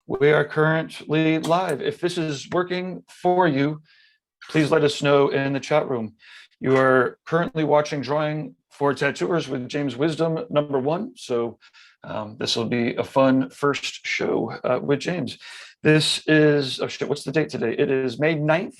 We are currently live. If this is working for you, please let us know in the chat room. You are currently watching Drawing for Tattooers with James Wisdom #1. So this will be a fun first show with James. This is, oh shit, what's the date today? It is May 9th.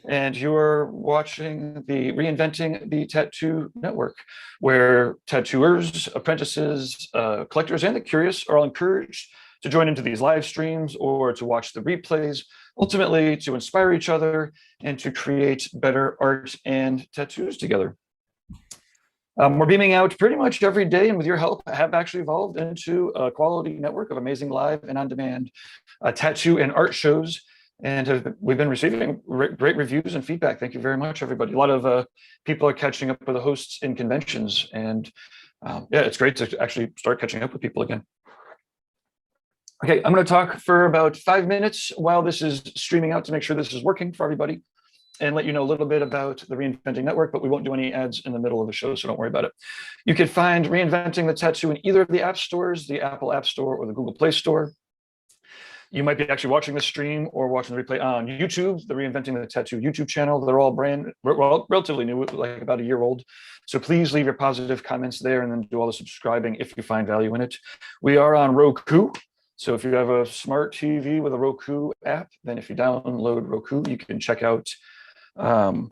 And you're watching the Reinventing the Tattoo Network, where tattooers, apprentices, collectors, and the curious are all encouraged to join into these live streams or to watch the replays, ultimately to inspire each other and to create better art and tattoos together. We're beaming out pretty much every day, and with your help, have actually evolved into a quality network of amazing live and on-demand tattoo and art shows. And we've been receiving great reviews and feedback. Thank you very much, everybody. A lot of people are catching up with the hosts in conventions, and yeah, it's great to actually start catching up with people again. Okay, I'm going to talk for about 5 minutes while this is streaming out to make sure this is working for everybody, and let you know a little bit about the Reinventing Network, but we won't do any ads in the middle of the show, so don't worry about it. You can find Reinventing the Tattoo in either of the app stores, the Apple App Store or the Google Play Store. You might be actually watching the stream or watching the replay on YouTube, the Reinventing the Tattoo YouTube channel. They're all relatively new, like about a year old. So please leave your positive comments there and then do all the subscribing if you find value in it. We are on Roku. So if you have a smart TV with a Roku app, then if you download Roku, you can check out the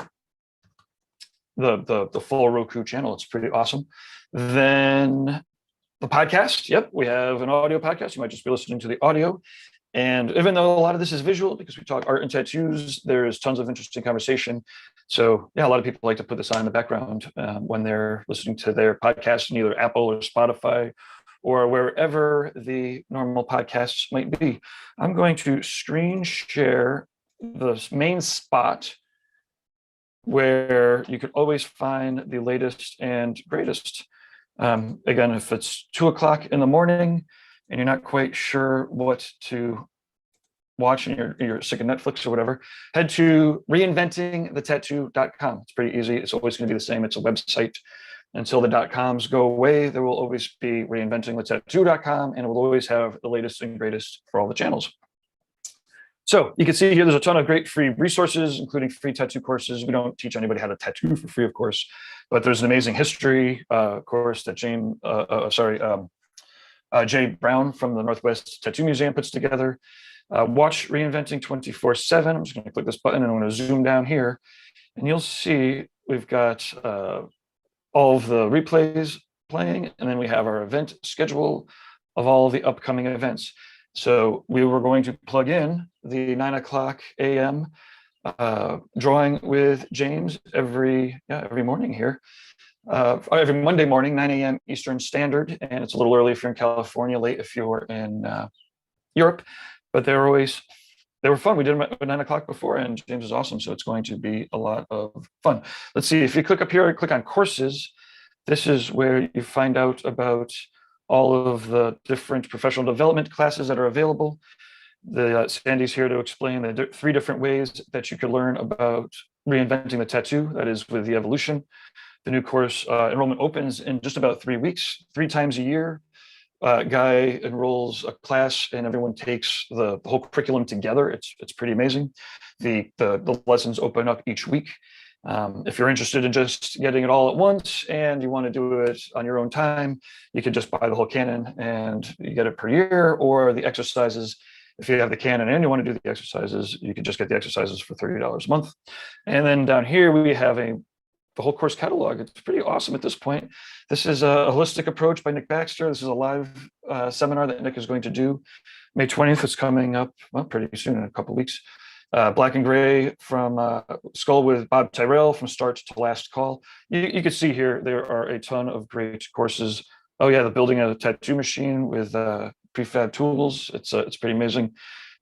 full Roku channel. It's pretty awesome. Then the podcast. Yep, we have an audio podcast. You might just be listening to the audio. And even though a lot of this is visual, because we talk art and tattoos, there's tons of interesting conversation. So yeah, a lot of people like to put this on in the background when they're listening to their podcast in either Apple or Spotify or wherever the normal podcasts might be. I'm going to screen share the main spot where you can always find the latest and greatest. Again, if it's 2 o'clock in the morning and you're not quite sure what to watch and you're sick of Netflix or whatever, head to reinventingthetattoo.com. It's pretty easy. It's always going to be the same. It's a website. Until the .coms go away, there will always be reinventingthetattoo.com, and it will always have the latest and greatest for all the channels. So you can see here, there's a ton of great free resources, including free tattoo courses. We don't teach anybody how to tattoo for free, of course, but there's an amazing history course that Jay Brown from the Northwest Tattoo Museum puts together. Watch Reinventing 24/7. I'm just going to click this button and I'm going to zoom down here, and you'll see we've got all of the replays playing, and then we have our event schedule of all of the upcoming events. So we were going to plug in the 9 a.m. Drawing with James every morning here. Every Monday morning, 9 a.m. Eastern Standard, and it's a little early if you're in California, late if you're in Europe, but they were fun. We did them at 9 o'clock before, and James is awesome, so it's going to be a lot of fun. Let's see, if you click up here, click on courses, this is where you find out about all of the different professional development classes that are available. Sandy's here to explain the 3 different ways that you could learn about reinventing the tattoo, that is with the evolution. The new course enrollment opens in just about 3 weeks, 3 times a year. Guy enrolls a class and everyone takes the whole curriculum together. It's pretty amazing. The lessons open up each week. If you're interested in just getting it all at once and you want to do it on your own time, you can just buy the whole canon and you get it per year, or the exercises. If you have the canon and you want to do the exercises, you can just get the exercises for $30 a month. And then down here, we have the whole course catalog. It's pretty awesome at this point. This is a holistic approach by Nick Baxter. This is a live seminar that Nick is going to do. May 20th is coming up, well, pretty soon, in a couple of weeks. Black and Gray from Skull with Bob Tyrell, from start to last call. You can see here, there are a ton of great courses. Oh yeah, the building a tattoo machine with prefab tools. It's pretty amazing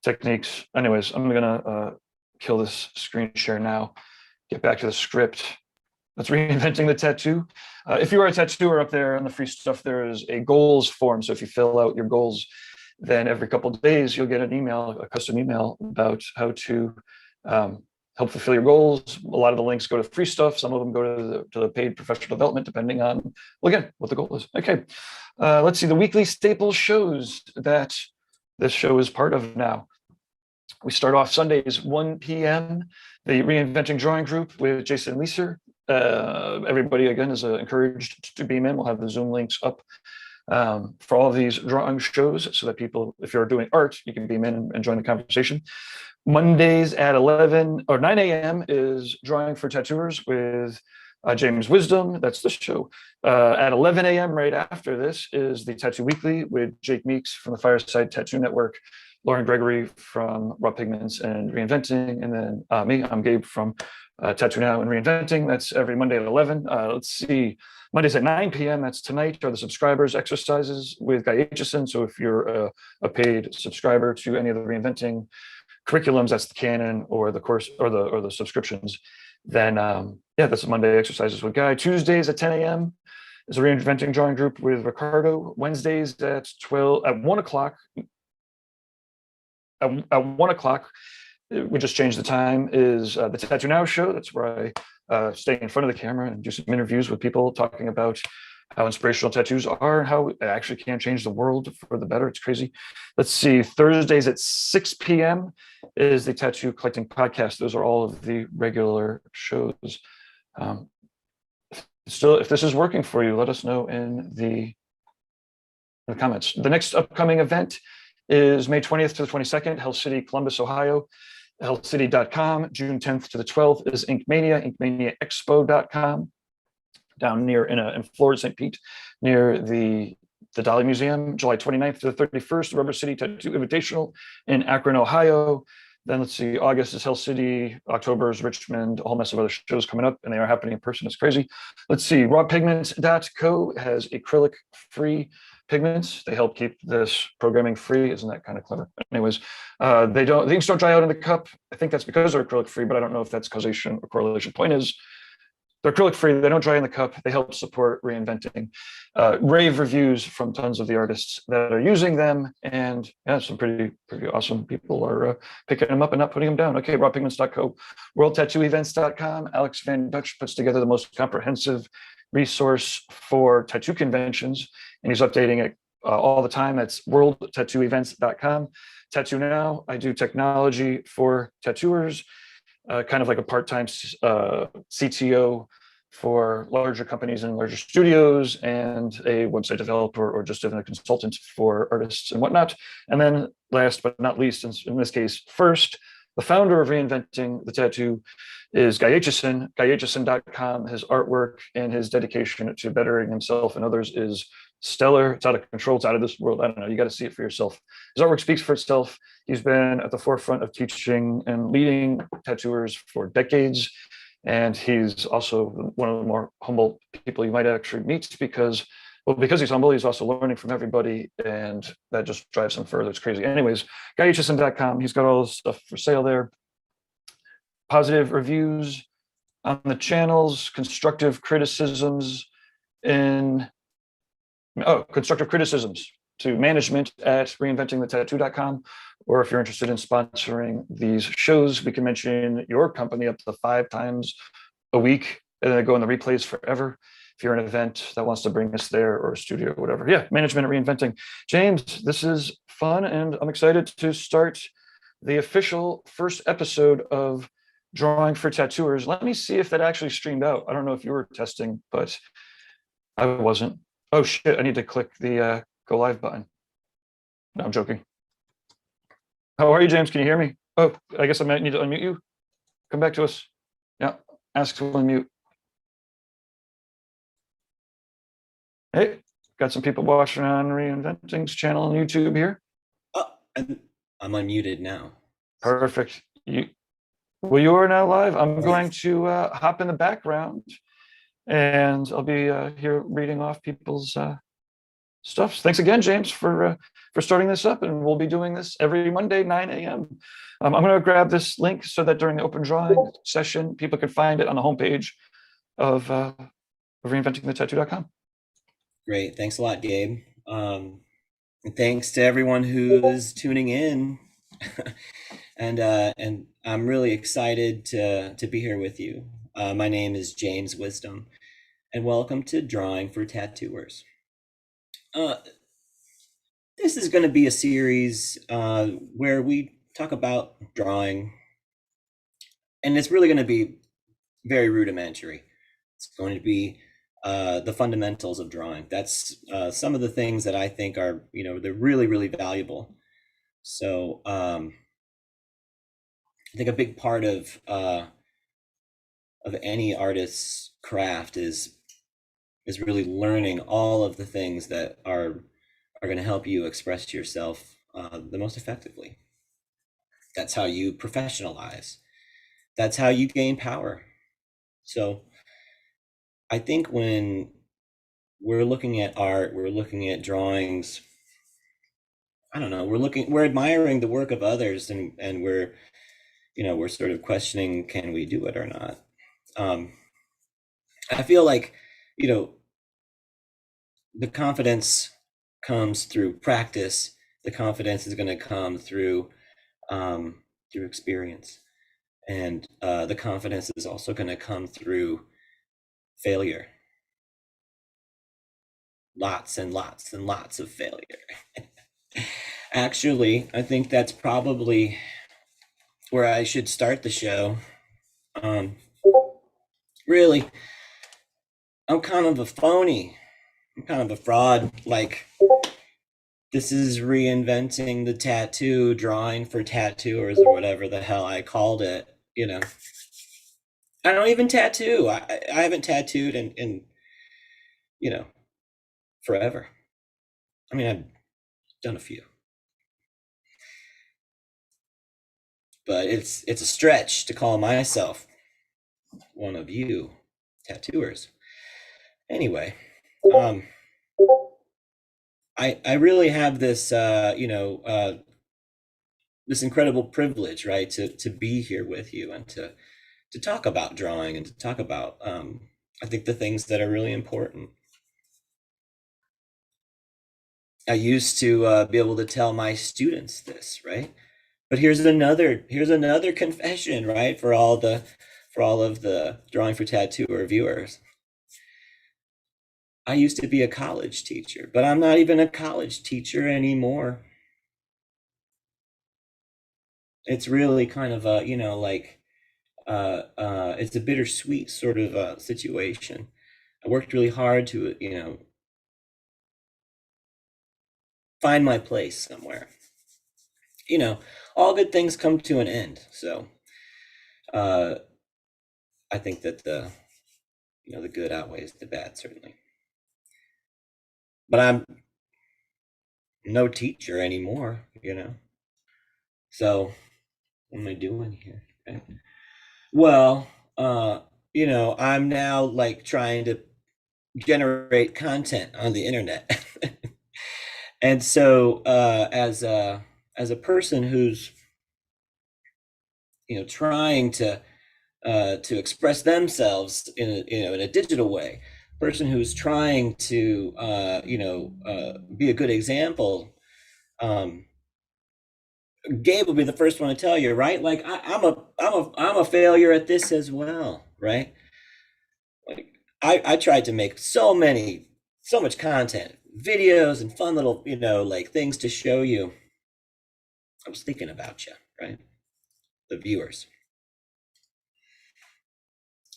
techniques. Anyways, I'm gonna kill this screen share now, get back to the script. That's Reinventing the Tattoo. If you are a tattooer, up there on the free stuff, there is a goals form. So if you fill out your goals, then every couple of days, you'll get an email, a custom email about how to help fulfill your goals. A lot of the links go to free stuff. Some of them go to the paid professional development, depending on, well, again, what the goal is. Okay, let's see, the weekly staple shows that this show is part of now. We start off Sundays, 1 p.m., the Reinventing Drawing Group with Jason Leeser. Everybody, again, is encouraged to beam in. We'll have the Zoom links up for all of these drawing shows so that people, if you're doing art, you can beam in and join the conversation. Mondays at 11 or 9 a.m. is Drawing for Tattooers with James Wisdom. That's the show. At 11 a.m. right after this is the Tattoo Weekly with Jake Meeks from the Fireside Tattoo Network, Lauren Gregory from Raw Pigments and Reinventing, and then me, I'm Gabe from Tattoo Now and Reinventing. That's every Monday at 11. Let's see, Mondays at 9 p.m. That's tonight are the subscribers exercises with Guy Aitchison. So if you're a paid subscriber to any of the Reinventing curriculums, that's the Canon or the course or the subscriptions, then yeah, that's Monday exercises with Guy. Tuesdays at 10 a.m. is a Reinventing Drawing Group with Ricardo. Wednesdays at 1 o'clock. At 1 o'clock, we just changed the time, is the Tattoo Now show. That's where I stay in front of the camera and do some interviews with people talking about how inspirational tattoos are and how it actually can change the world for the better. It's crazy. Let's see, Thursdays at 6 p.m. is the Tattoo Collecting Podcast. Those are all of the regular shows. Still, if this is working for you, let us know in the comments. The next upcoming event is May 20th to the 22nd, Hell City, Columbus, Ohio, hellcity.com. June 10th to the 12th is Inkmania, inkmaniaexpo.com, down near in Florida, St. Pete, near the Dolly Museum. July 29th to the 31st, Rubber City Tattoo Invitational in Akron, Ohio. Then let's see, August is Hell City, October is Richmond, a whole mess of other shows coming up, and they are happening in person. It's crazy. Let's see, rawpigments.co has acrylic-free pigments. They help keep this programming free. Isn't that kind of clever? Anyways, the inks don't dry out in the cup. I think that's because they're acrylic free, but I don't know if that's causation or correlation. Point is, they're acrylic free. They don't dry in the cup. They help support reinventing. Rave reviews from tons of the artists that are using them, and yeah, some pretty awesome people are picking them up and not putting them down. Okay, rawpigments.co, worldtattooevents.com. Alex Van Dutch puts together the most comprehensive resource for tattoo conventions, and he's updating it all the time. That's worldtattooevents.com. Tattoo Now, I do technology for tattooers, kind of like a part-time CTO for larger companies and larger studios, and a website developer or just a consultant for artists and whatnot. And then last but not least, in this case, first, the founder of Reinventing the Tattoo is Guy Aitchison, guyaitchison.com. His artwork and his dedication to bettering himself and others is stellar. It's out of control. It's out of this world. I don't know. You got to see it for yourself. His artwork speaks for itself. He's been at the forefront of teaching and leading tattooers for decades. And he's also one of the more humble people you might actually meet because he's humble, he's also learning from everybody, and that just drives him further. It's crazy. Anyways, guyaitchison.com. He's got all this stuff for sale there. Positive reviews on the channels, constructive criticisms to management at reinventingthetattoo.com. Or if you're interested in sponsoring these shows, we can mention your company up to 5 times a week, and then go in the replays forever. If you're an event that wants to bring us there, or a studio or whatever. Yeah, management at Reinventing. James, this is fun, and I'm excited to start the official first episode of Drawing for Tattooers. Let me see if that actually streamed out. I don't know if you were testing, but I wasn't. Oh shit, I need to click the go live button. No, I'm joking. How are you, James? Can you hear me? Oh, I guess I might need to unmute you. Come back to us. Yeah, ask to unmute. Hey, got some people watching on Reinventing's channel on YouTube here. Oh, I'm unmuted now. Perfect. You are now live. I'm going to hop in the background, and I'll be here reading off people's stuff. Thanks again, James, for starting this up, and we'll be doing this every Monday, 9 a.m. I'm going to grab this link so that during the open drawing session, people can find it on the homepage of reinventingthetattoo.com. Great. Thanks a lot, Gabe. And thanks to everyone who is tuning in. And I'm really excited to be here with you. My name is James Wisdom, and welcome to Drawing for Tattooers. this is going to be a series where we talk about drawing, and it's really going to be very rudimentary. It's going to be the fundamentals of drawing. That's some of the things that I think are, they're really, really valuable. So I think a big part of any artist's craft is really learning all of the things that are going to help you express yourself the most effectively. That's how you professionalize. That's how you gain power. So I think when we're looking at art, we're looking at drawings, I don't know, we're admiring the work of others, and we're sort of questioning, can we do it or not? I feel like, you know, the confidence comes through practice. The confidence is going to come through experience, and the confidence is also going to come through failure. Lots and lots and lots of failure. Actually, I think that's probably where I should start the show. Really, I'm kind of a phony. I'm kind of a fraud. Like, this is reinventing the tattoo, drawing for tattooers, or whatever the hell I called it. I don't even tattoo. I haven't tattooed in forever. I mean, I've done a few, but it's a stretch to call myself one of you tattooers. Anyway, I really have this this incredible privilege, right, to be here with you, and to talk about drawing, and to talk about I think the things that are really important. I used to be able to tell my students this, right? But here's another confession, right, for all of the drawing for tattooer viewers. I used to be a college teacher, but I'm not even a college teacher anymore. It's really kind of a, it's a bittersweet sort of situation. I worked really hard to, find my place somewhere. All good things come to an end. So uh, I think that the good outweighs the bad, certainly. But I'm no teacher anymore. So what am I doing here? Right? Well, I'm now like trying to generate content on the internet. And so as a person who's trying to express themselves in a digital way, person who's trying to be a good example, Gabe will be the first one to tell you, right? Like I'm a failure at this as well, right? Like I tried to make so much content, videos, and fun little like things to show you. I was thinking about you, right? The viewers.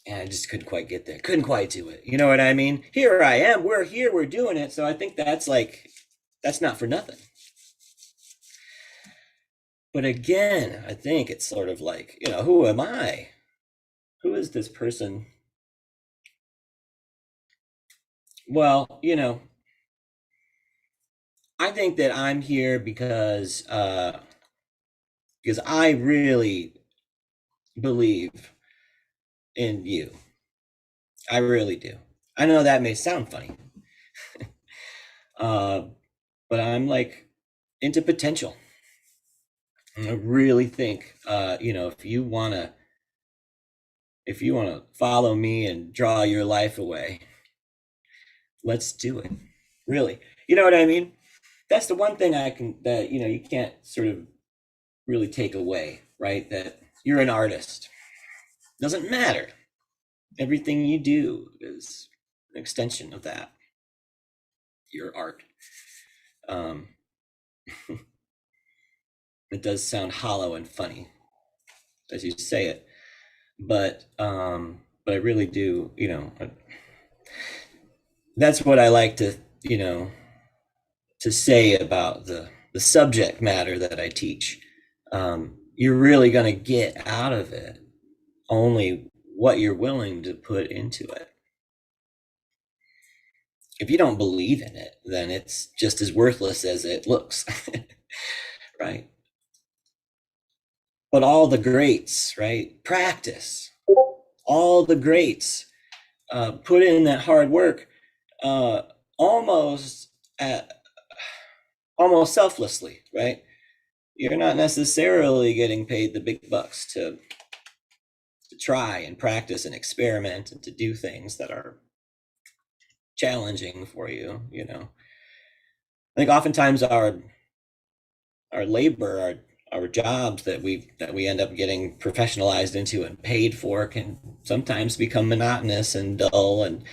And I just couldn't quite get there. Couldn't quite do it. You know what I mean? Here I am. We're here. We're doing it. So I think that's not for nothing. But again, I think it's sort of like, who am I? Who is this person? Well, I think that I'm here because I really believe in you. I really do. I know that may sound funny, but I'm like into potential. And I really think, if you wanna follow me and draw your life away, let's do it. Really, you know what I mean? That's the one thing that you can't sort of really take away, right? That you're an artist. Doesn't matter. Everything you do is an extension of that. Your art. It does sound hollow and funny as you say it, but I really do, that's what I like to, to say about the subject matter that I teach. You're really going to get out of it only what you're willing to put into it. If you don't believe in it, then it's just as worthless as it looks, right? But all the greats, right? Practice. All the greats put in that hard work, uh, almost at, almost selflessly, right? You're not necessarily getting paid the big bucks to try and practice and experiment and to do things that are challenging for you. I think oftentimes our labor, our jobs that we end up getting professionalized into and paid for can sometimes become monotonous and dull, and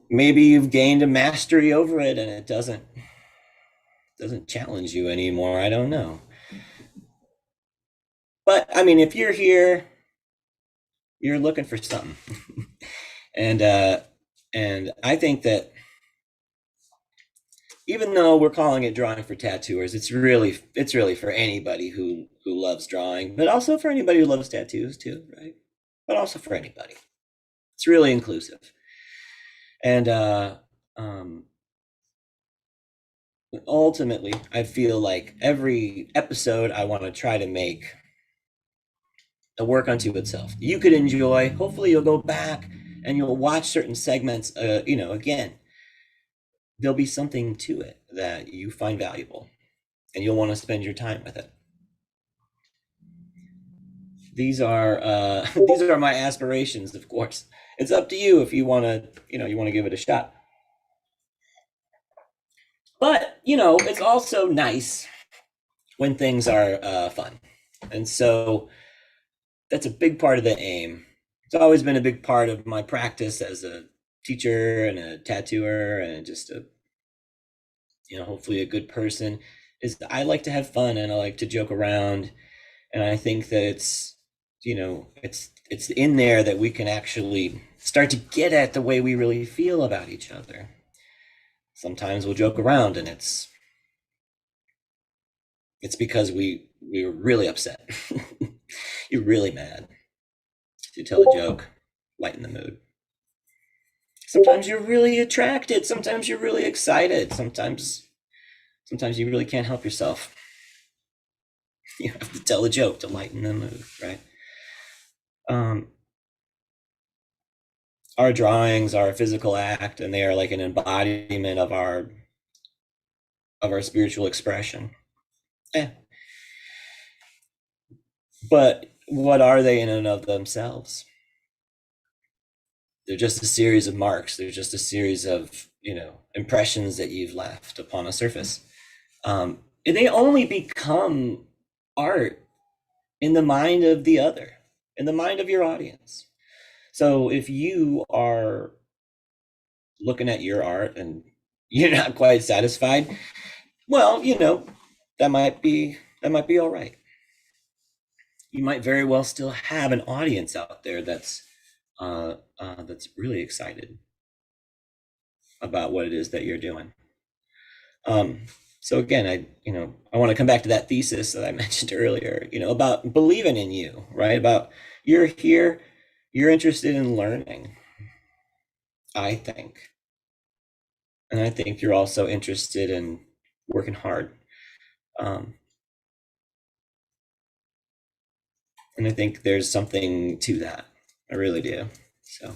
maybe you've gained a mastery over it and it doesn't challenge you anymore. I don't know. But I mean, if you're here, you're looking for something. and and I think that even though we're calling it drawing for tattooers, it's really for anybody who loves drawing, but also for anybody who loves tattoos too, right? But also for anybody. It's really inclusive. And ultimately, I feel like every episode I want to try to make a work unto itself. You could enjoy. Hopefully, you'll go back and you'll watch certain segments. Again, there'll be something to it that you find valuable, and you'll want to spend your time with it. These are these are my aspirations, of course. It's up to you if you want to, you want to give it a shot. But it's also nice when things are fun, and so that's a big part of the aim. It's always been a big part of my practice as a teacher and a tattooer and just a, hopefully a good person, is I like to have fun and I like to joke around, and I think that it's in there that we can actually start to get at the way we really feel about each other. Sometimes we'll joke around and it's because we were really upset. You're really mad. You tell a joke, lighten the mood. Sometimes you're really attracted, sometimes you're really excited, sometimes you really can't help yourself. You have to tell a joke to lighten the mood, right? Our drawings are a physical act, and they are like an embodiment of our spiritual expression. Eh. But what are they in and of themselves? They're just a series of marks. They're just a series of impressions that you've left upon a surface. And they only become art in the mind of the other, in the mind of your audience. So if you are looking at your art and you're not quite satisfied, well, that might be all right. You might very well still have an audience out there that's really excited about what it is that you're doing. So again, I want to come back to that thesis that I mentioned earlier, about believing in you, right? About you're here, you're interested in learning, I think. And I think you're also interested in working hard. And I think there's something to that. I really do. So,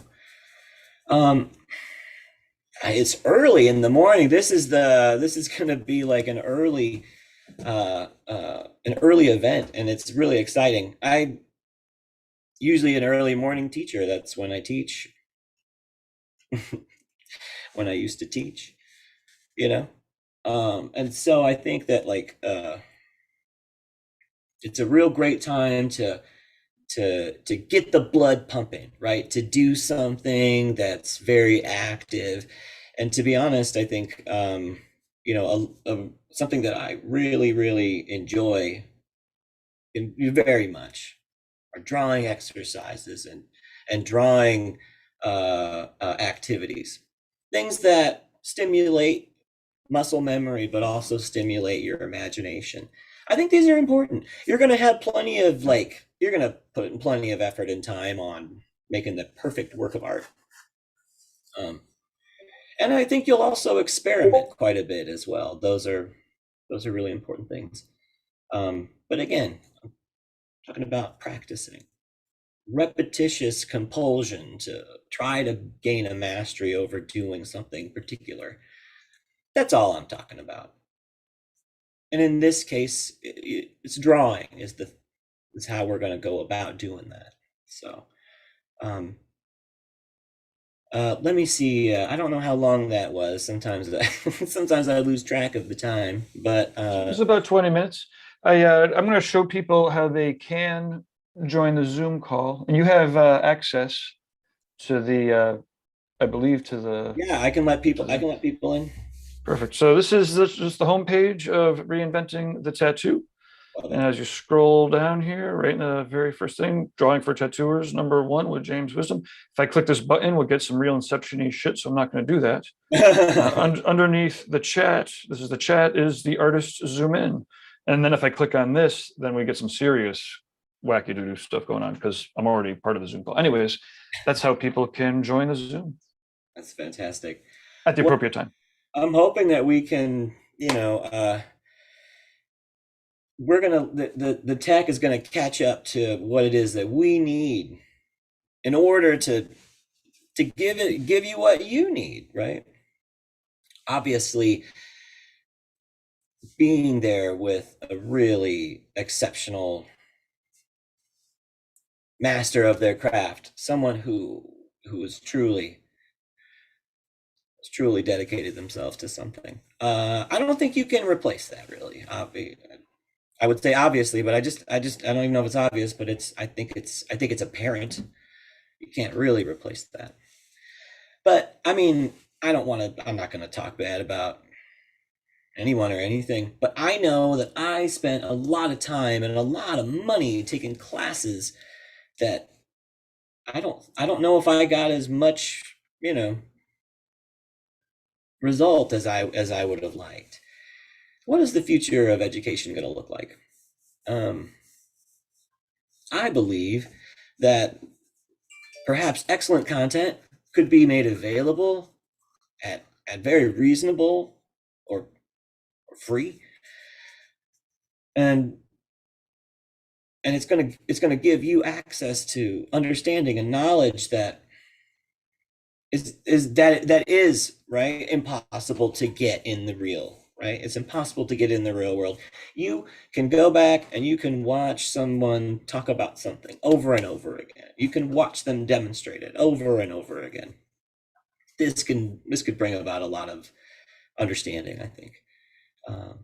it's early in the morning. This is going to be like an early event, and it's really exciting. I usually an early morning teacher. That's when I teach. When I used to teach, and so I think that it's a real great time to get the blood pumping, right? To do something that's very active. And to be honest, I think something that I really, really enjoy very much are drawing exercises and drawing activities, things that stimulate muscle memory, but also stimulate your imagination. I think these are important. You're going to have plenty of you're going to put in plenty of effort and time on making the perfect work of art. Um, and I think you'll also experiment quite a bit as well. Those are really important things. But again, I'm talking about practicing, repetitious compulsion to try to gain a mastery over doing something particular. That's all I'm talking about. And in this case, it's drawing is how we're going to go about doing that. So, um, let me see. I don't know how long that was. Sometimes I lose track of the time, but It's about 20 minutes. I'm going to show people how they can join the Zoom call, and you have access to I believe, to the. yeah, I can let people in. Perfect. So this is just the homepage of Reinventing the Tattoo. Love And it. as you scroll down here, right in the very first thing, drawing for tattooers, #1 with James Wisdom. If I click this button, we'll get some real inception-y shit, so I'm not going to do that. Underneath the chat, this is the chat, is the artist zoom in. And then if I click on this, then we get some serious wacky doo-doo stuff going on because I'm already part of the Zoom call. Anyways, that's how people can join the Zoom That's fantastic. at the Well, appropriate time. I'm hoping that we can, we're gonna the tech is gonna catch up to what it is that we need in order to give you what you need, right? Obviously, being there with a really exceptional master of their craft, someone who is truly dedicated themselves to something. I don't think you can replace that, really. I would say obviously, but I don't even know if it's obvious, but I think it's apparent. You can't really replace that. But I mean, I'm not going to talk bad about anyone or anything, but I know that I spent a lot of time and a lot of money taking classes that I don't know if I got as much, result as I would have liked. What is the future of education going to look like? Um, I believe that perhaps excellent content could be made available at very reasonable or free, and it's gonna give you access to understanding and knowledge that that is right impossible to get in the real right. It's impossible to get in the real world. You can go back and you can watch someone talk about something over and over again. You can watch them demonstrate it over and over again. This could bring about a lot of understanding, I think. Um,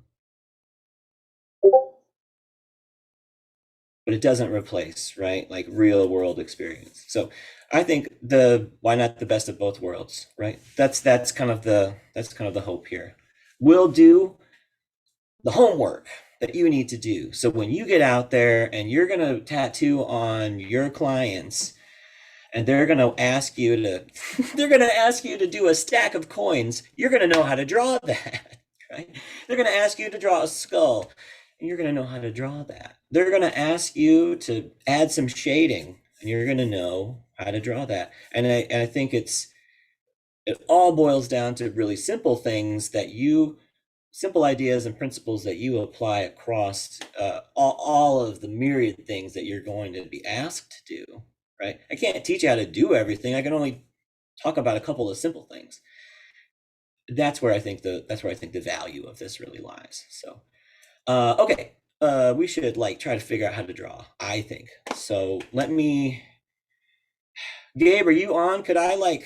but it doesn't replace right like real world experience. So I think the why not the best of both worlds, right? That's kind of the hope here. We'll do the homework that you need to do. So when you get out there and you're going to tattoo on your clients and they're going to ask you to they're going to ask you to do a stack of coins, you're going to know how to draw that, right? They're going to ask you to draw a skull and you're going to know how to draw that. They're going to ask you to add some shading and you're going to know how to draw that. And I think it all boils down to really simple things that you simple ideas and principles that you apply across all of the myriad things that you're going to be asked to do, right? I can't teach you how to do everything. I can only talk about a couple of simple things. That's where I think the value of this really lies. So okay, we should like try to figure out how to draw, I think. So let me, Gabe, are you on? Could I like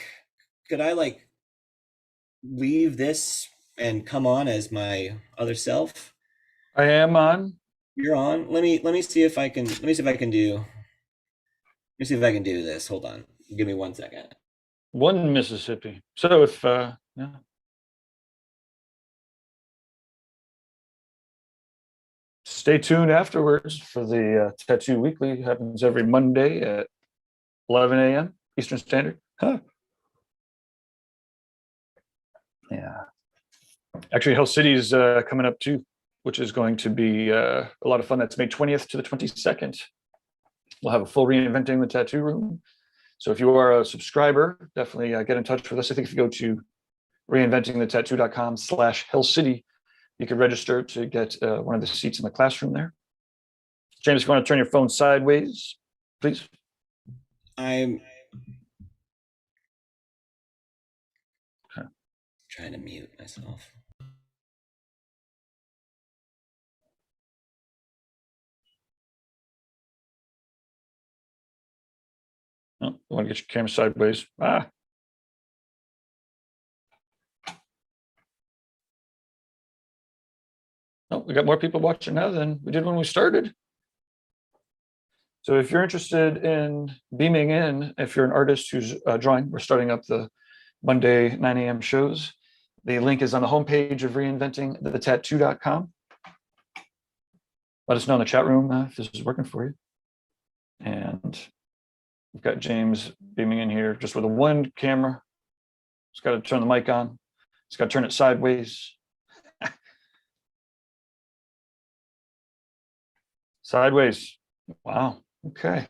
leave this and come on as my other self? I am on You're on. Let me see if I can let me see if I can do this. Hold on. Give me 1 second. one Mississippi. So if yeah. stay tuned afterwards for the Tattoo Weekly. It happens every Monday at 11 a.m. Eastern Standard. Huh. Yeah. Actually, Hell City is coming up too, which is going to be a lot of fun. That's May 20th to the 22nd. We'll have a full Reinventing the Tattoo room. So if you are a subscriber, definitely get in touch with us. I think if you go to reinventingthetattoo.com/Hell City, you can register to get one of the seats in the classroom there. James, if you want to turn your phone sideways, please. I'm trying to mute myself. Oh, you want to get your camera sideways. Ah. Oh, we got more people watching now than we did when we started. So if you're interested in beaming in, if you're an artist who's drawing, we're starting up the Monday 9 a.m. shows. The link is on the homepage of reinventingthetattoo.com. Let us know in the chat room if this is working for you. And we've got James beaming in here just with a one camera. It's got to turn the mic on. It's got to turn it sideways. Sideways. Wow. Okay.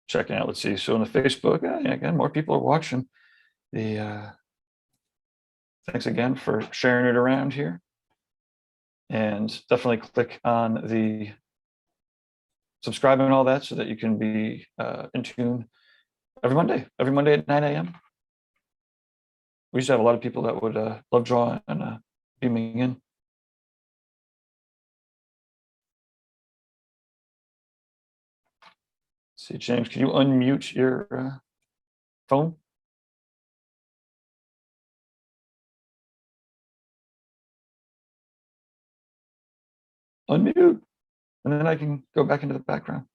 Checking out. Let's see. So on the Facebook, again, more people are watching. Thanks again for sharing it around here. And definitely click on the subscribe and all that so that you can be in tune every Monday at 9 a.m. We used to have a lot of people that would love drawing and beaming in. Let's see, James, can you unmute your phone? Unmute, and then I can go back into the background.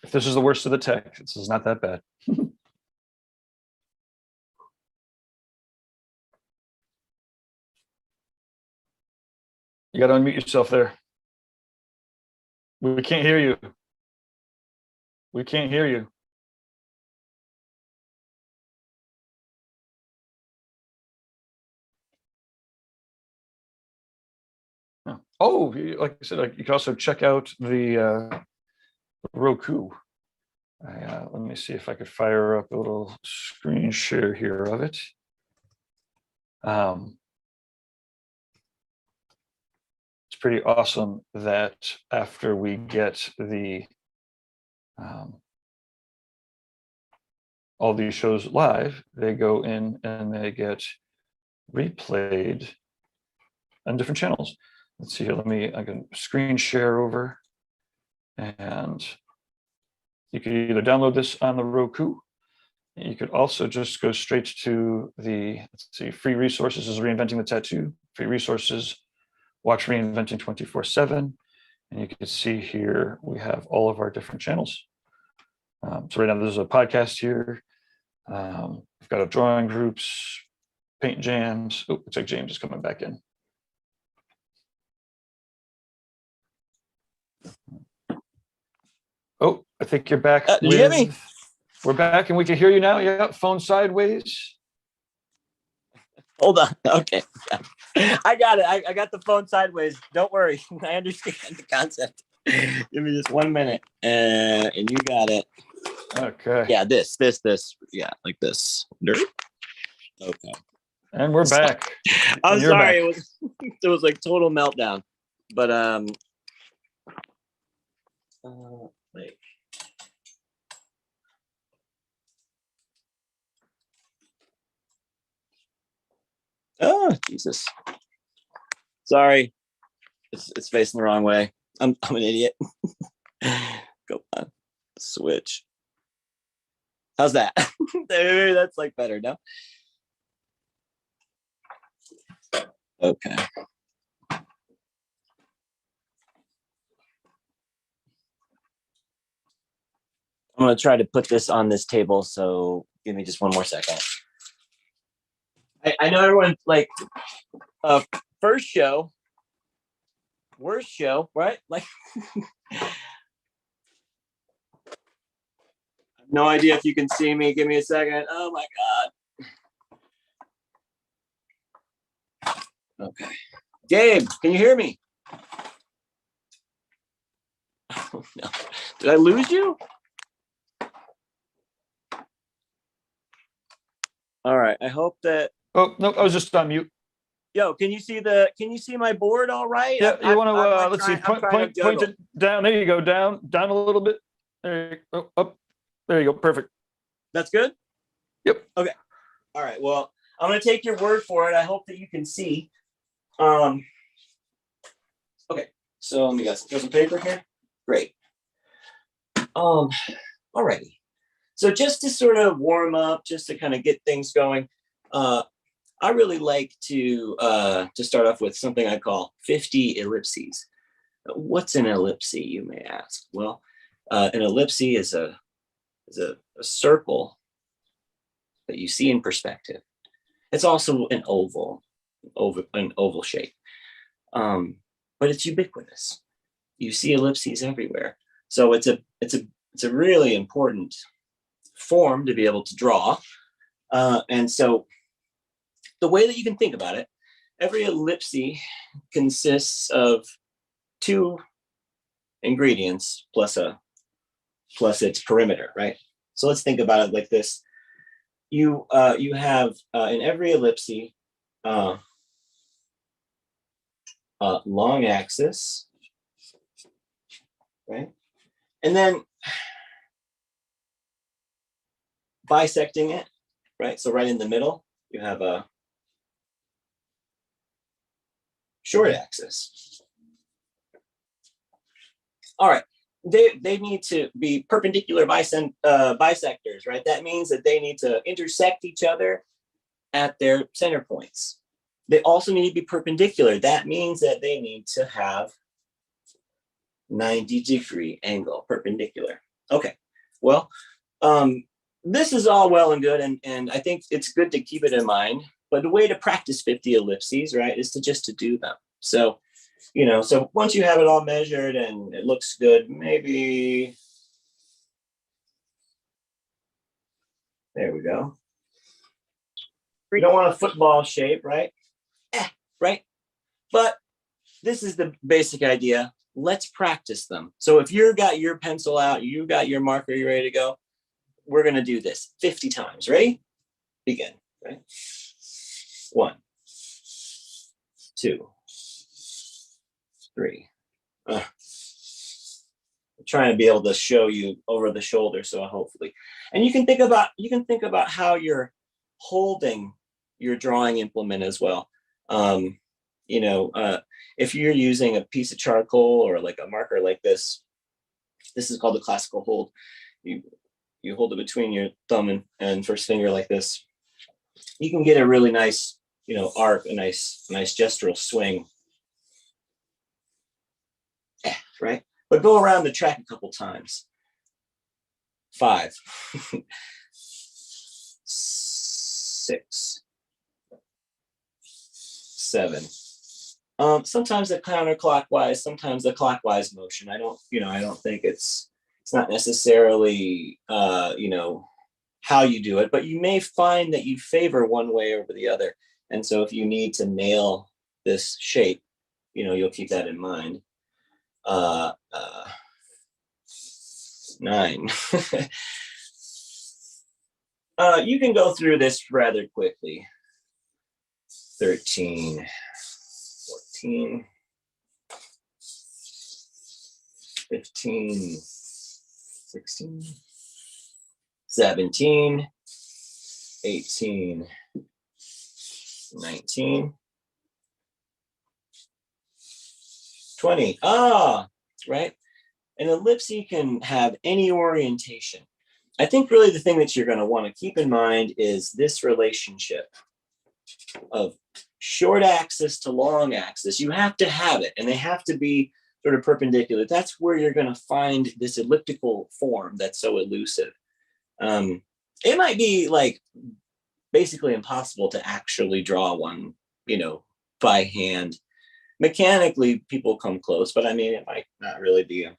If this is the worst of the tech, this is not that bad. You got to unmute yourself there. We can't hear you. We can't hear you. Oh, like I said, you can also check out the Roku. Let me see if I could fire up a little screen share here of it. It's pretty awesome that after we get the all these shows live, they go in and they get replayed on different channels. Let's see here. I can screen share over, and you can either download this on the Roku. You could also just go straight to the, let's see, free resources is Reinventing the Tattoo. Free resources, watch Reinventing 24/7. And you can see here, we have all of our different channels. So right now there's a podcast here. We've got a drawing groups, paint jams. Oh, looks like James is coming back in. Oh, I think you're back. Did you hear me? We're back and we can hear you now. Yeah, phone sideways. Hold on. Okay. I got it. I got the phone sideways. Don't worry. I understand the concept. Give me just 1 minute. And you got it. Okay. Yeah, this. Yeah, like this. Okay. And we're back. I'm sorry. Back. It was like total meltdown. But wait. Oh, Jesus. Sorry. It's facing the wrong way. I'm an idiot. Go on. Switch. How's that? That's like better, no? Okay. I'm going to try to put this on this table. So give me just one more second. I know everyone like first show, worst show, right? Like, I have no idea if you can see me. Give me a second. Oh my God. Okay. Gabe, can you hear me? Oh, no. Did I lose you? All right. I hope that. Oh, no, I was just on mute. Yo, can you see my board all right? Yeah, you want to, like let's see, point point it down. There you go, down a little bit. There you go, up. There you go, perfect. That's good? Yep. Okay. All right. Well, I'm going to take your word for it. I hope that you can see. Okay. So let me get some paper here. Great. Alrighty. So just to sort of warm up, just to kind of get things going, I really like to start off with something I call 50 ellipses. What's an ellipse, you may ask? Well, an ellipse is a circle that you see in perspective. It's also an oval shape, but it's ubiquitous. You see ellipses everywhere, so it's a really important form to be able to draw, and so the way that you can think about it, every ellipse consists of two ingredients plus its perimeter, right? So let's think about it like this. You have in every ellipse long axis, right? And then bisecting it, right? So right in the middle, you have a short axis. All right, they need to be perpendicular bisectors, right? That means that they need to intersect each other at their center points. They also need to be perpendicular. That means that they need to have 90-degree angle perpendicular. Okay, well, this is all well and good, and I think it's good to keep it in mind. But the way to practice 50 ellipses, right, is to do them. So, so once you have it all measured and it looks good, maybe, there we go. We don't want a football shape, right? Right? But this is the basic idea. Let's practice them. So if you've got your pencil out, you got your marker, you're ready to go, we're going to do this 50 times. Ready? Begin. Right? 1, 2, 3. I'm trying to be able to show you over the shoulder, so hopefully. And you can think about how you're holding your drawing implement as well. If you're using a piece of charcoal or like a marker like this is called the classical hold. You hold it between your thumb and first finger like this. You can get a really nice, arc, a nice gestural swing. Right? But go around the track a couple times. 5, 6, 7. Sometimes the counterclockwise, sometimes the clockwise motion. I don't think it's not necessarily, how you do it, but you may find that you favor one way over the other. And so if you need to nail this shape, you'll keep that in mind. 9. You can go through this rather quickly. 13, 14, 15, 16, 17, 18, 19, 20. Right? An ellipse can have any orientation. I think really the thing that you're going to want to keep in mind is this relationship of short axis to long axis. You have to have it, and they have to be sort of perpendicular, that's where you're going to find this elliptical form that's so elusive. It might be like basically impossible to actually draw one, by hand. Mechanically, people come close, but I mean, it might not really be a,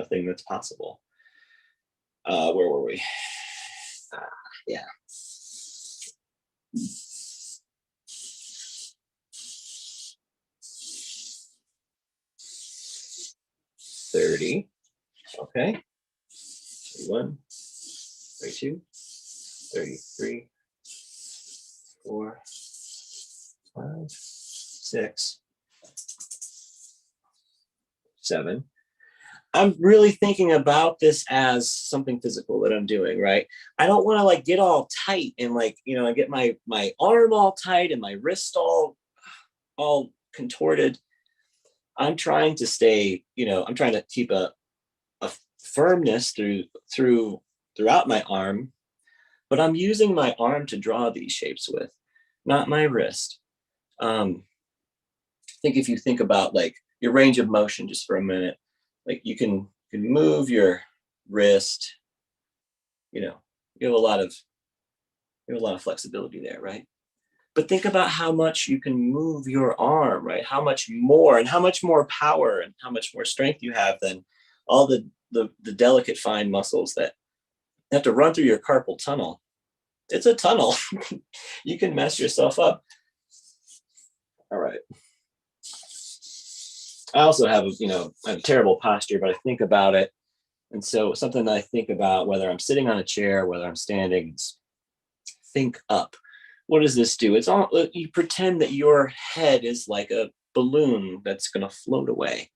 thing that's possible. Where were we? Yeah. $30. Okay. 31, 32, 33, 4, 5, 6, 7. I'm really thinking about this as something physical that I'm doing, right? I don't want to like get all tight and like, I get my arm all tight and my wrist all contorted. I'm trying to stay, I'm trying to keep a firmness throughout my arm, but I'm using my arm to draw these shapes with, not my wrist. I think if you think about like your range of motion just for a minute, like you can move your wrist, you have a lot of flexibility there, right? But think about how much you can move your arm, right? How much more and how much more power and how much more strength you have than all the delicate fine muscles that have to run through your carpal tunnel. It's a tunnel. You can mess yourself up. All right. I also have, I have terrible posture, but I think about it. And so something that I think about, whether I'm sitting on a chair, whether I'm standing, is think up. What does this do? It's all, you pretend that your head is like a balloon that's going to float away.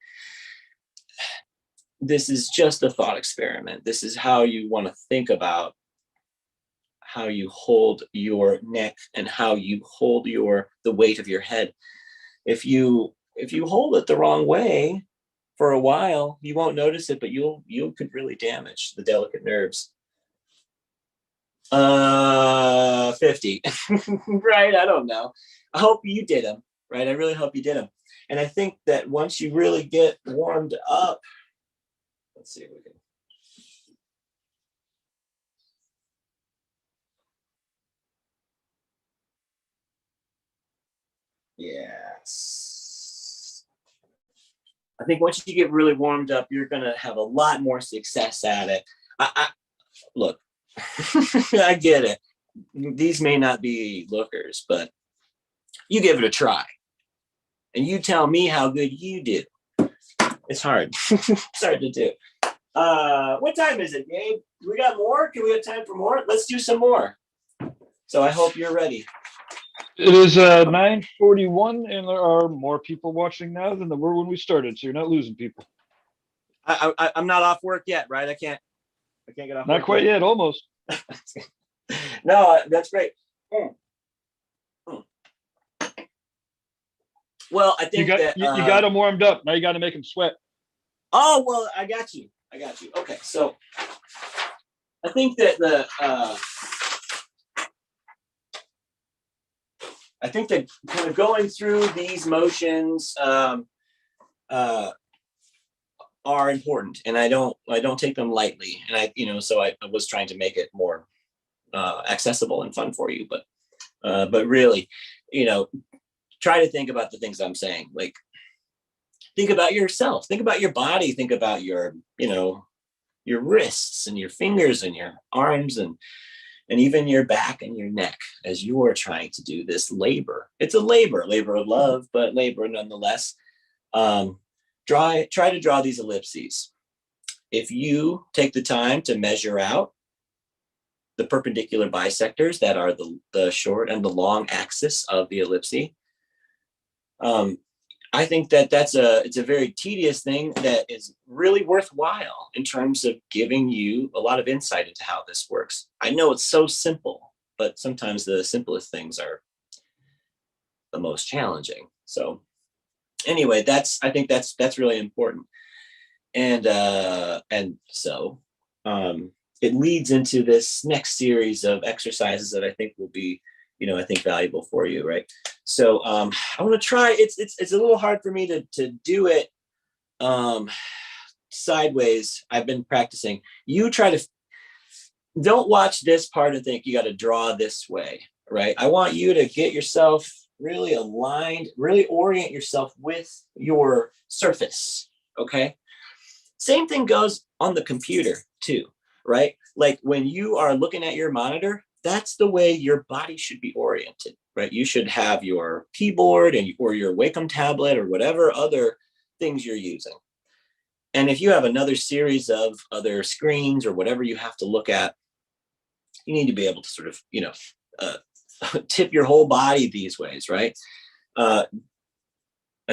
This is just a thought experiment. This is how you want to think about how you hold your neck and how you hold the weight of your head. If you hold it the wrong way for a while, you won't notice it, but you could really damage the delicate nerves. 50. Right? I don't know. I hope you did them, right? I really hope you did them. And I think that once you really get warmed up, let's see if we can. Yes. I think once you get really warmed up, you're going to have a lot more success at it. Look, I get it. These may not be lookers, but you give it a try and you tell me how good you do. It's hard. It's hard to do. What time is it, Gabe? Do we got more? Can we have time for more? Let's do some more. So I hope you're ready. It is 9:41, and there are more people watching now than there were when we started, so you're not losing people. I'm not off work yet, right? I can't get off. Not quite yet, almost. No, that's great. Well, I think you got them warmed up. Now you got to make them sweat. Oh, well, I got you. Okay, so I think that kind of going through these motions are important, and I don't take them lightly. And so I was trying to make it more accessible and fun for you, but really, try to think about the things I'm saying. Like, think about yourself, think about your body, think about your wrists and your fingers and your arms and even your back and your neck as you are trying to do this labor. It's a labor of love, but labor nonetheless. Try to draw these ellipses. If you take the time to measure out the perpendicular bisectors that are the short and the long axis of the ellipse, I think that it's a very tedious thing that is really worthwhile in terms of giving you a lot of insight into how this works. I know it's so simple, but sometimes the simplest things are the most challenging. So anyway, I think that's really important. And so it leads into this next series of exercises that I think will be, I think valuable for you, right? So I want to try. It's a little hard for me to do it sideways. I've been practicing. You try to, don't watch this part and think you got to draw this way, right? I want you to get yourself really aligned, really orient yourself with your surface, okay? Same thing goes on the computer too, right? Like when you are looking at your monitor, that's the way your body should be oriented, right? You should have your keyboard or your Wacom tablet or whatever other things you're using. And if you have another series of other screens or whatever you have to look at, you need to be able to sort of, tip your whole body these ways, right? I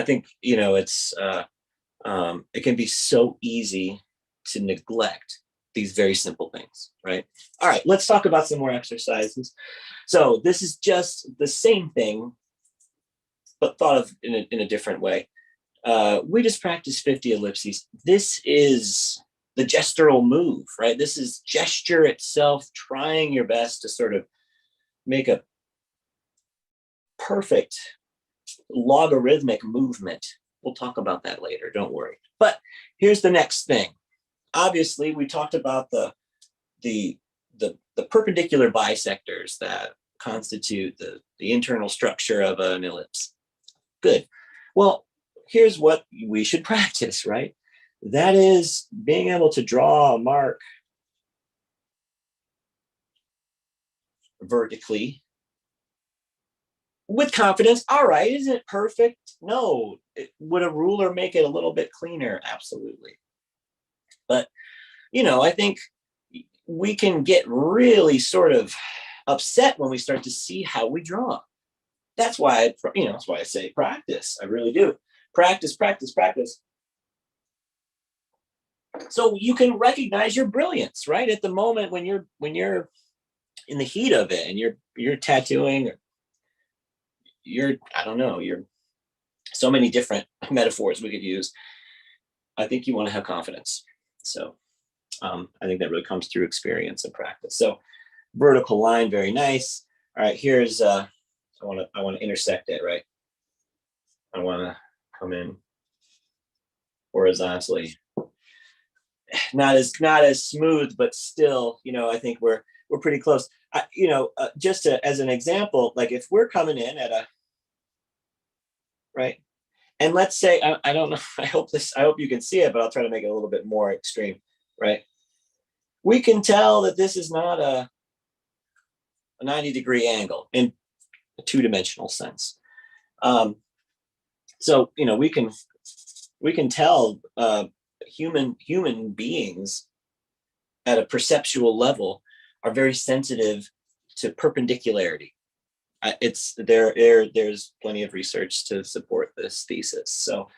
think, it can be so easy to neglect these very simple things, right? All right, let's talk about some more exercises. So this is just the same thing, but thought of in a different way. We just practiced 50 ellipses. This is the gestural move, right? This is gesture itself, trying your best to sort of make a perfect logarithmic movement. We'll talk about that later, don't worry. But here's the next thing. Obviously, we talked about the perpendicular bisectors that constitute the internal structure of an ellipse. Good. Well, here's what we should practice, right? That is being able to draw a mark vertically with confidence. All right, isn't it perfect? No. Would a ruler make it a little bit cleaner? Absolutely. But, I think we can get really sort of upset when we start to see how we draw. That's why, that's why I say practice. I really do. Practice, practice, practice. So you can recognize your brilliance, right? At the moment when you're in the heat of it and you're tattooing, or you're so many different metaphors we could use. I think you want to have confidence. So I think that really comes through experience and practice. So vertical line, very nice. All right, here's I want to intersect it, right? I want to come in horizontally. Not as smooth, but still, I think we're pretty close. Just as an example, like if we're coming in at a right, and let's say I don't know. I hope you can see it, but I'll try to make it a little bit more extreme, right? We can tell that this is not a 90-degree angle in a two-dimensional sense. So we can tell human beings at a perceptual level are very sensitive to perpendicularity. There's plenty of research to support this thesis. So,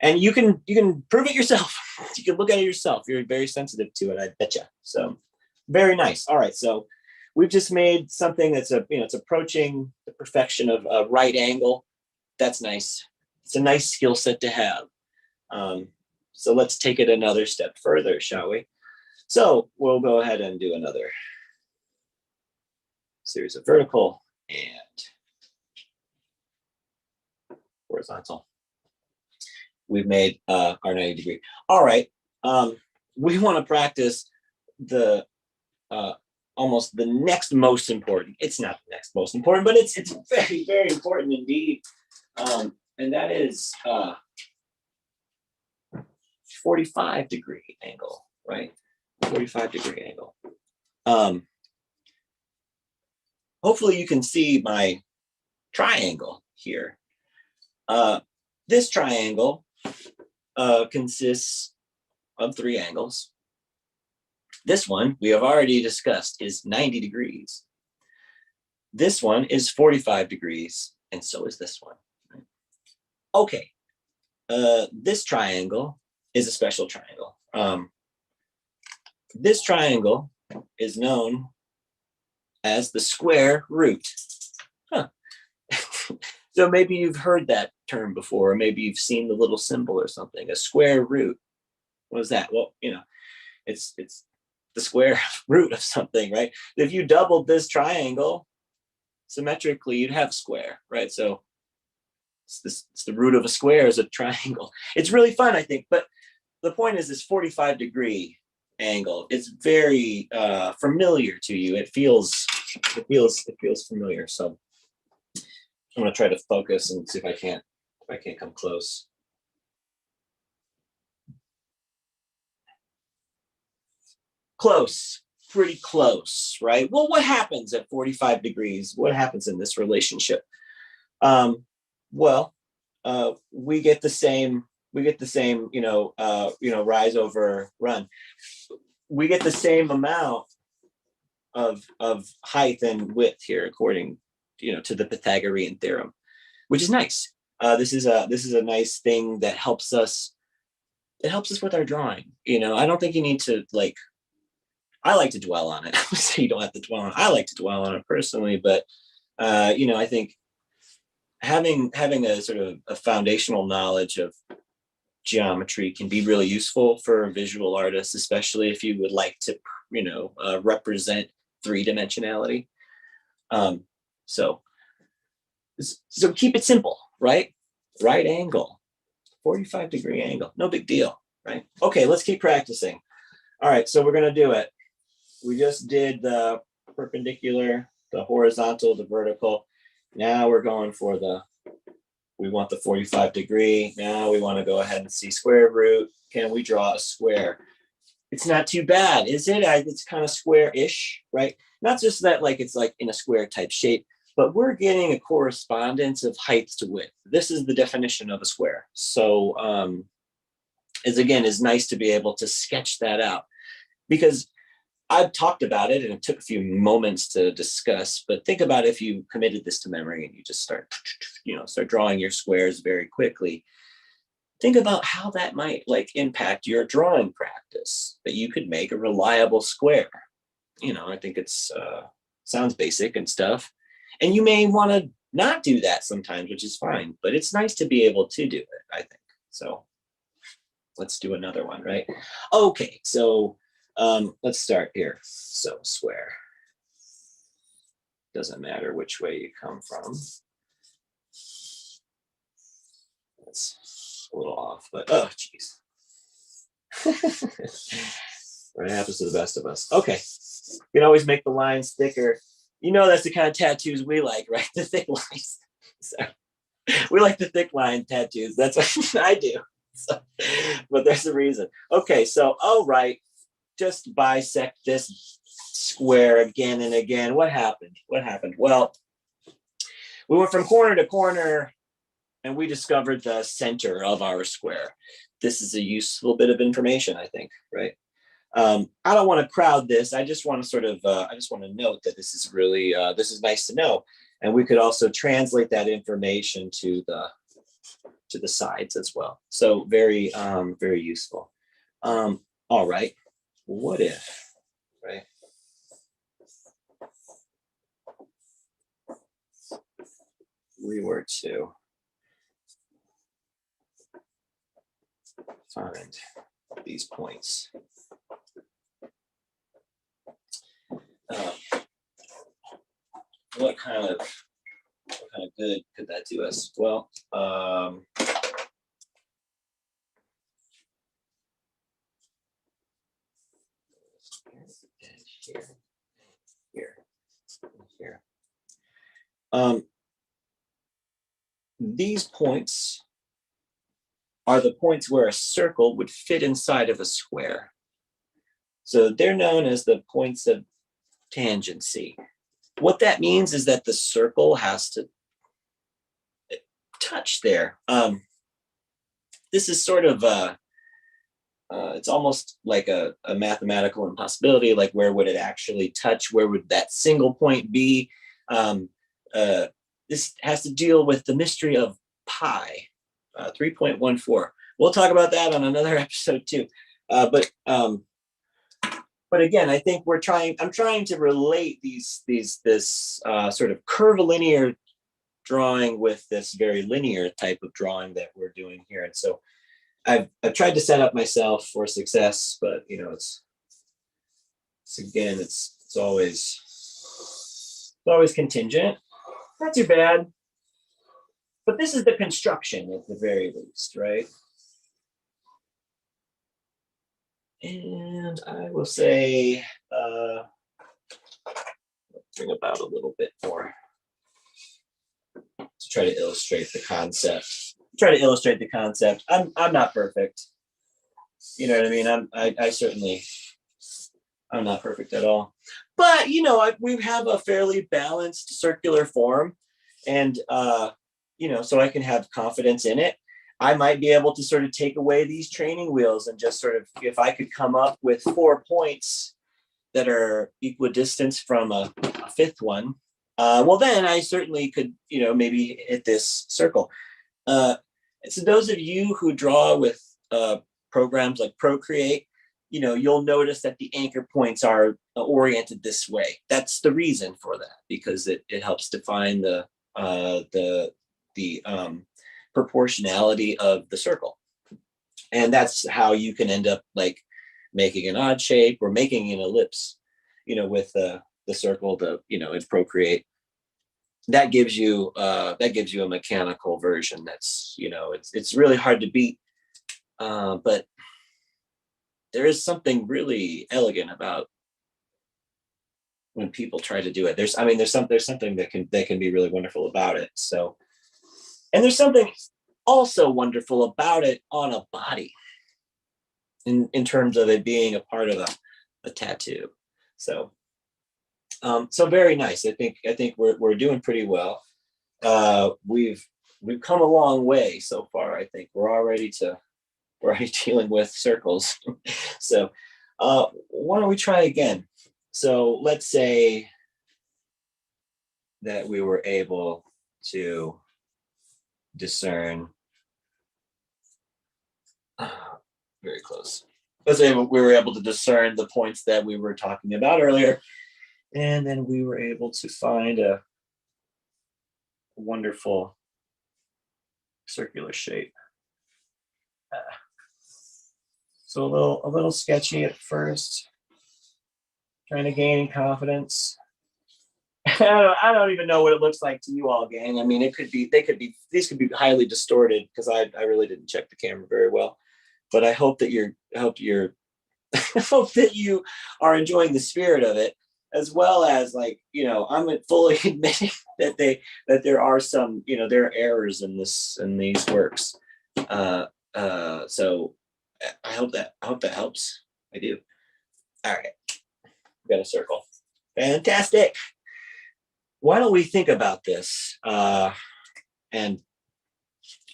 and you can prove it yourself. You can look at it yourself. You're very sensitive to it, I betcha. So, very nice. All right, so we've just made something that's it's approaching the perfection of a right angle. That's nice. It's a nice skill set to have. So let's take it another step further, shall we? So we'll go ahead and do another series of vertical and horizontal. We've made our 90-degree. All right. We want to practice the almost the next most important. It's not the next most important, but it's very, very important indeed. And that is 45-degree angle, right? 45-degree angle. Hopefully you can see my triangle here. This triangle consists of 3 angles. This one we have already discussed is 90 degrees. This one is 45 degrees, and so is this one. Okay, this triangle is a special triangle. This triangle is known as the square root. Huh. So maybe you've heard that term before, or maybe you've seen the little symbol or something, a square root. What is that? Well, it's the square root of something, right? If you doubled this triangle symmetrically, you'd have square, right? So it's the root of a square is a triangle. It's really fun, I think. But the point is this 45-degree angle. It's very familiar to you. It feels familiar. So I'm going to try to focus and see if I can't come close. Close, pretty close, right? Well, what happens at 45 degrees? What happens in this relationship? Well, we get the same, rise over run. We get the same amount of height and width here, according, to the Pythagorean theorem, which is nice. This is a nice thing that helps us. It helps us with our drawing. I don't think you need to I like to dwell on it. So you don't have to dwell on it. I like to dwell on it personally, but I think having a sort of a foundational knowledge of geometry can be really useful for visual artists, especially if you would like to, represent three-dimensionality. So keep it simple, right? Right angle, 45-degree angle, no big deal, right? Okay, let's keep practicing. All right, so we're gonna do it. We just did the perpendicular, the horizontal, the vertical. Now we're going for we want the 45-degree. Now we want to go ahead and see square root. Can we draw a square? It's not too bad, is it? It's kind of square-ish, right? Not just that it's in a square type shape, but we're getting a correspondence of height to width. This is the definition of a square. So it's nice to be able to sketch that out, because I've talked about it and it took a few moments to discuss, but think about if you committed this to memory and you just start drawing your squares very quickly. Think about how that might impact your drawing practice, that you could make a reliable square. I think it's sounds basic and stuff. And you may want to not do that sometimes, which is fine, but it's nice to be able to do it, I think. So let's do another one, right? Okay, so let's start here. So square. Doesn't matter which way you come from. That's a little off, but oh, geez. What happens to the best of us? Okay, you can always make the lines thicker. That's the kind of tattoos we like, right? The thick lines. So we like the thick line tattoos. That's what I do. So, but there's a reason. Okay, so all right. Just bisect this square again and again. What happened? Well, we went from corner to corner and we discovered the center of our square. This is a useful bit of information, I think, right? I don't want to crowd this. I just want to I just want to note that this is really, this is nice to know. And we could also translate that information to the sides as well. So very, very useful. All right. What if, right? We were to find these points. What kind of good could that do us? Well, here. These points are the points where a circle would fit inside of a square. So they're known as the points of tangency. What that means is that the circle has to touch there. This is sort of it's almost like a mathematical impossibility. Like, where would it actually touch? Where would that single point be? This has to deal with the mystery of pi, 3.14. We'll talk about that on another episode too. But again, I think I'm trying to relate this sort of curvilinear drawing with this very linear type of drawing that we're doing here. And so I've tried to set up myself for success, but it's always contingent. Not too bad. But this is the construction at the very least, right? And I will say, bring about a little bit more to try to illustrate the concept. I'm not perfect. You know what I mean? I certainly, I'm not perfect at all. But you know, we have a fairly balanced circular form, and you know, so I can have confidence in it. I might be able to sort of take away these training wheels and just sort of, if I could come up with 4 points that are equidistant from a fifth one, well, then I certainly could, you know, maybe hit this circle. So those of you who draw with programs like Procreate, you know, you'll notice that the anchor points are oriented this way. That's the reason for that, because it helps define the proportionality of the circle. And that's how you can end up like making an odd shape or making an ellipse, you know, with the circle, you know, in Procreate. That gives you a mechanical version that's, you know, it's really hard to beat. But there is something really elegant about when people try to do it. There's something that can be really wonderful about it. So, and there's something also wonderful about it on a body in terms of it being a part of a tattoo. So, so very nice. I think we're doing pretty well. We've come a long way so far. I think we're already dealing with circles. So, why don't we try again? So let's say that we were able to discern, very close. Let's say we were able to discern the points that we were talking about earlier, and then we were able to find a wonderful circular shape. So a little sketchy at first, trying to gain confidence. I don't even know what it looks like to you all, gang. I mean, these could be highly distorted because I really didn't check the camera very well. But I hope that I hope that you are enjoying the spirit of it, as well as, like, you know, I'm fully admitting that there are some, you know, there are errors in these works. So I hope that helps. I do. All right, we got a circle. Fantastic. Why don't we think about this and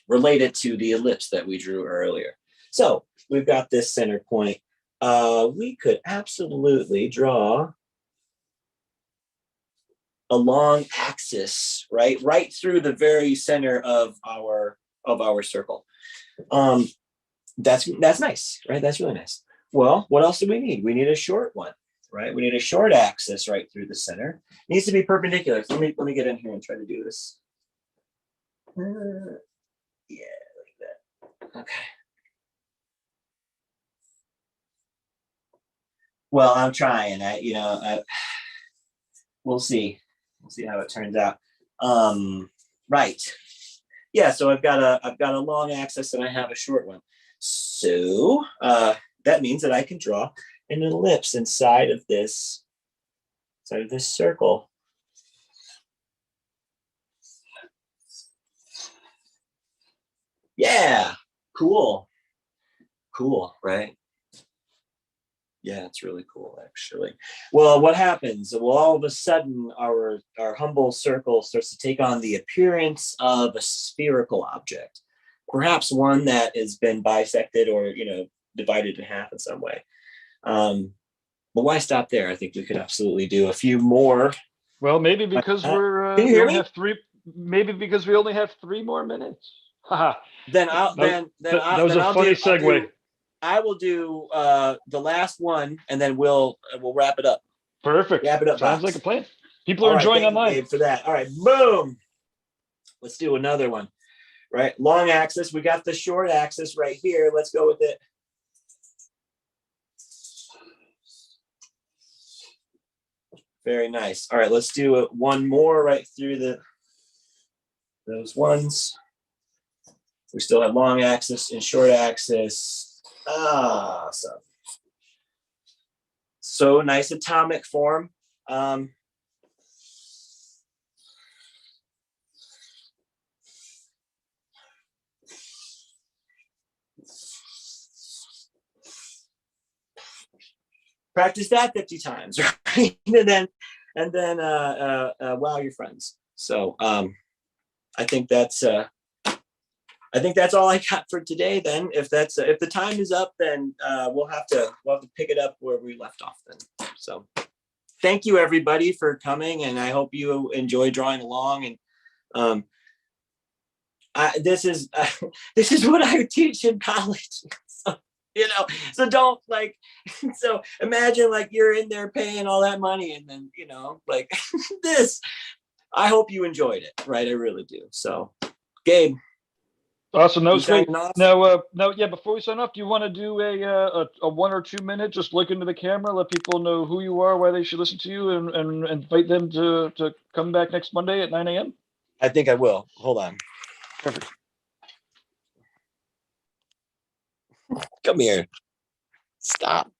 relate it to the ellipse that we drew earlier? So we've got this center point. We could absolutely draw a long axis, right through the very center of our circle. That's nice, right? That's really nice. Well, what else do we need? We need a short one, right? We need a short axis right through the center. It needs to be perpendicular. So let me get in here and try to do this. Yeah, like that. Okay. Well, I'm trying. We'll see. We'll see how it turns out. Right. Yeah. So I've got a long axis and I have a short one. So that means that I can draw an ellipse inside of this circle. Yeah. Cool. Cool, right? Yeah, it's really cool, actually. Well, what happens? Well, all of a sudden, our humble circle starts to take on the appearance of a spherical object, perhaps one that has been bisected or, you know, divided in half in some way. But why stop there? I think we could absolutely do a few more. Well, maybe because Can you hear me? Maybe because we only have 3 more minutes. Haha. That was a funny segue. I will do the last one, and then we'll wrap it up. Perfect. Wrap it up. Sounds like a plan. People are enjoying online. Thank you, Gabe, for that. All right, boom. Let's do another one. Right, long axis. We got the short axis right here. Let's go with it. Very nice. All right, let's do one more right through those ones. We still have long axis and short axis. Awesome. So nice atomic form. Practice that 50 times, right? and then wow your friends. So I think that's all I got for today. Then if the time is up, then we'll have to pick it up where we left off then. So thank you everybody for coming, and I hope you enjoy drawing along. And this is what I teach in college. So, so don't so imagine you're in there paying all that money, and then this. I hope you enjoyed it, right? I really do. So, Gabe. Awesome. That was great. Now, yeah. Before we sign off, do you want to do a 1 or 2 minute, just look into the camera, let people know who you are, why they should listen to you, and invite them to come back next Monday at 9 a.m.? I think I will. Hold on. Perfect. Come here. Stop.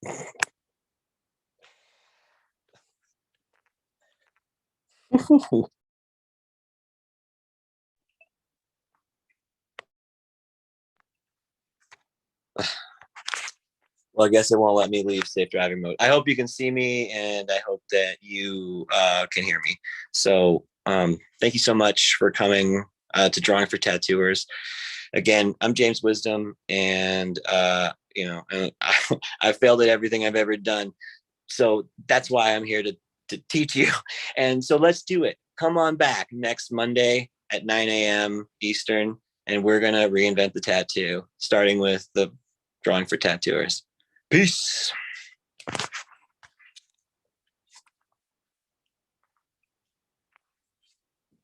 Well, I guess it won't let me leave safe driving mode. I hope you can see me, and I hope that you can hear me. So thank you so much for coming to Drawing for Tattooers. Again, I'm James Wisdom, and I failed at everything I've ever done. So that's why I'm here to teach you. And so let's do it. Come on back next Monday at 9 a.m. Eastern, and we're going to reinvent the tattoo, starting with the Drawing for Tattooers. Peace.